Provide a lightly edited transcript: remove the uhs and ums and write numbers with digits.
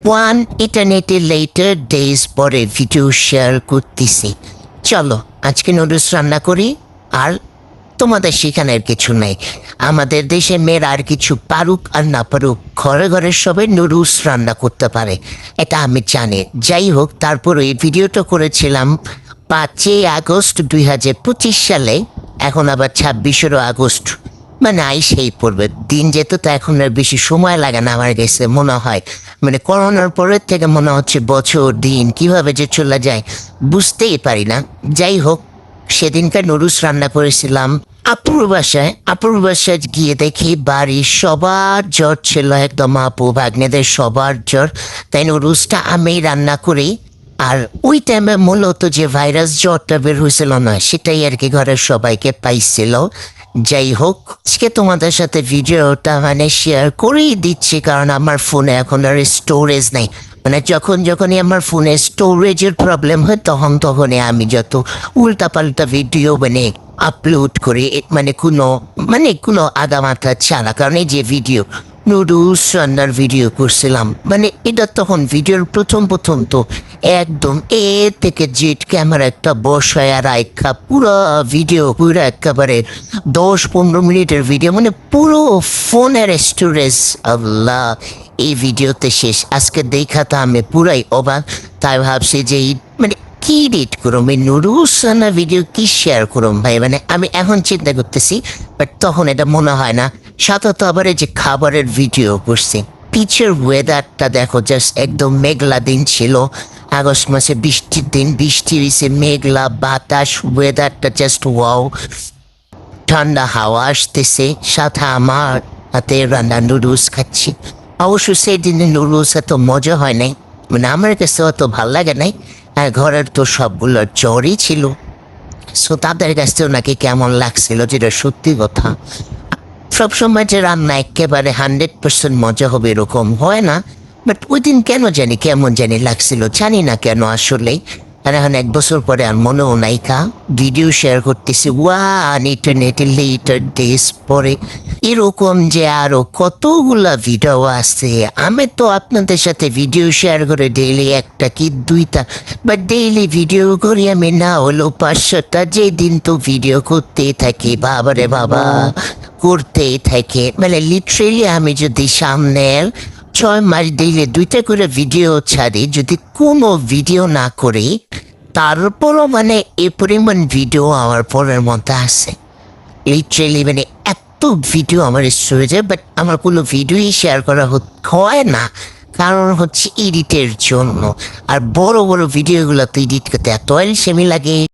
One eternity letter days পরে video share করতেছি। চলো আজকে নুডলস রান্না করি। আর তোমাদের সেখানের কিছু নেই, আমাদের দেশে মেয়েরা আর কিছু পারুক আর না পারুক, ঘরে ঘরে সবাই নুডলস রান্না করতে পারে, এটা আমি জানি। যাই হোক, তারপরে এই ভিডিওটা করেছিলাম 5ই আগস্ট 2025 সালে। এখন আবার 26 আগস্ট, মানে আইসেই পড়বে দিন। যেত তো এখন আর বেশি সময় লাগে না আমার কাছে মনে হয়। মানে করোনার পরের থেকে মনে হচ্ছে বছর দিন কিভাবে যে চলে যায় বুঝতেই পারি না। যাই হোক, সেদিনকার নুডলস রান্না করেছিলাম আপুর বাসায় গিয়ে দেখি বাড়ির সবার জ্বর ছিল, একদম আপু ভাগ্নেদের সবার জ্বর। তাই নুডলসটা আমি রান্না করি। আর ওই টাইমে মূলত যে ভাইরাস জ্বরটা বের হয়েছিল না, সেটাই আর কি ঘরের সবাইকে পাইছিল। যাই হোক, আজকে তোমাদের সাথে ভিডিওটা শেয়ার করেই দিচ্ছি, কারণ আমার ফোনে এখন আর স্টোরেজ নেই। মানে যখনই আমার ফোনে স্টোরেজের প্রবলেম হয় তখনই আমি যত উল্টাপাল্টা ভিডিও আপলোড করি, কোনো আগামাথা ছাড়া। কারণ এই যে ভিডিও নুডলস রান্নার ভিডিও করছিলাম, এটা তখন ভিডিওর প্রথম তো একদম এ থেকে জেড ক্যামেরা একটা বসায় আর পুরো ভিডিও পুরো একেবারে 10-15 মিনিটের ভিডিও, পুরো ফোনের স্টোরেজ আল্লাহ এই ভিডিওতে শেষ। আজকে দেখা তো আমি পুরাই অবাক। তাই ভাবছি যে কি এডিট করুম, এই নুডলস রান্নার ভিডিও কি শেয়ার করুম ভাই। আমি এখন চিন্তা করতেছি, বাট তখন এটা মনে হয় না। সাথে তো আবার এই যে খাবারের ভিডিও করছি। পিচের ওয়েদারটা দেখো, জাস্ট একদম মেঘলা দিন ছিল। আগস্ট মাসে বৃষ্টির দিন, বৃষ্টি হয়েছে, মেঘলা বাতাস, ওয়েদারটা জাস্ট ওয়াও। ঠান্ডা হাওয়া আসতেছে, সাথে আমার হাতে রান্না নুডলস খাচ্ছি। অবশ্য সেই দিনে নুডলস এত মজা হয় নাই, আমার কাছে অত ভাল লাগে নাই। আর ঘরের তো সবগুলো জ্বরই ছিল, সো তাদের কাছেও নাকি কেমন লাগছিল, যেটা সত্যি কথা। সবসময় যে রান্না একেবারে 100% মজা হবে এরকম হয় না। বাট ওই দিন কেন জানি কেমন জানি লাগছিল, জানি না কেন আসলে। আর এখন 1 বছর পরে আর মনেও নাই ভিডিও শেয়ার করতেছি ওয়ান ইটারনিটি লেটার ডেজ পরে। এরকম যে আরো কতগুলা ভিডিও আছে, আমি তো আপনাদের সাথে ভিডিও শেয়ার করে ডেইলি 1টা কি 2টা, বাট ডেইলি ভিডিও করি আমি না হলো 500টা। যেদিন তো ভিডিও করতেই থাকি, বাবারে বাবা করতেই থাকে। লিটারেলি আমি যদি সামনের 6 মাস ডেইলি 2টা করে ভিডিও ছাড়ি, যদি কোনো ভিডিও না করি, তারপরও এ পরিমাণ ভিডিও আমার পরের মধ্যে আছে। লিটারেলি এত ভিডিও আমার স্টোরেজে, বাট আমার কোনো ভিডিওই শেয়ার করা হয় না, কারণ হচ্ছে এডিটের জন্য। আর বড় বড় ভিডিওগুলো তো এডিট করতে এত আলসেমি লাগে।